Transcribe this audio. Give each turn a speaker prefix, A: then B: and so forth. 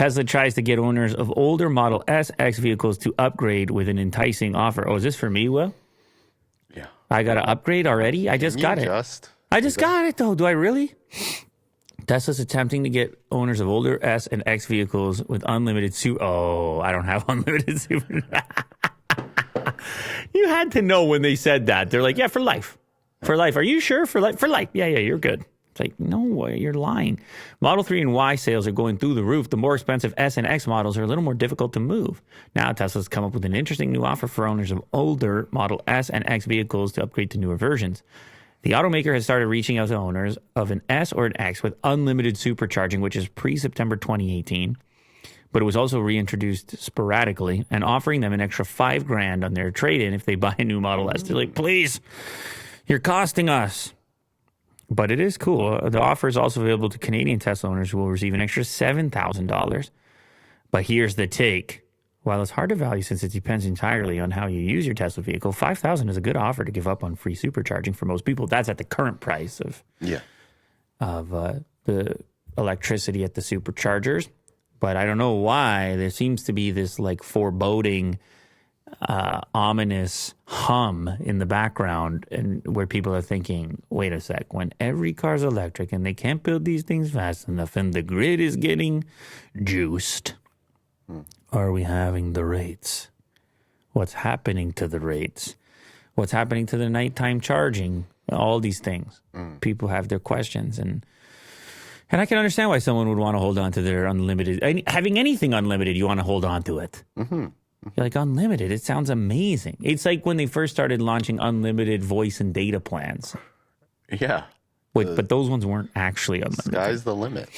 A: Tesla tries to get owners of older Model S, X vehicles to upgrade with an enticing offer. Oh, is this for me, Will?
B: Yeah.
A: I got to upgrade already? I just got it. I just got it, though. Do I really? Tesla's attempting to get owners of older S and X vehicles with unlimited super. Oh, I don't have unlimited super. You had to know when they said that. They're like, yeah, for life. For life. Are you sure? For life? For life. Yeah, you're good. It's like, no way, you're lying. Model 3 and Y sales are going through the roof. The more expensive S and X models are a little more difficult to move. Now, Tesla's come up with an interesting new offer for owners of older Model S and X vehicles to upgrade to newer versions. The automaker has started reaching out to owners of an S or an X with unlimited supercharging, which is pre-September 2018. But it was also reintroduced sporadically and offering them an extra $5,000 on their trade-in if they buy a new Model S. They're like, please, you're costing us. But it is cool. The offer is also available to Canadian Tesla owners who will receive an extra $7,000. But here's the take. While it's hard to value since it depends entirely on how you use your Tesla vehicle, $5,000 is a good offer to give up on free supercharging for most people. That's at the current price of the electricity at the superchargers. But I don't know why there seems to be this like foreboding, ominous hum in the background, and where people are thinking, wait a sec, when every car's electric and they can't build these things fast enough and the grid is getting juiced, are we having the rates? What's happening to the rates? What's happening to the nighttime charging? All these things. People have their questions, and I can understand why someone would want to hold on to their unlimited. Having anything unlimited, you want to hold on to it. Mm-hmm. You're like, unlimited, it sounds amazing. It's like when they first started launching unlimited voice and data plans.
B: Yeah.
A: But those ones weren't actually unlimited.
B: Sky's the limit.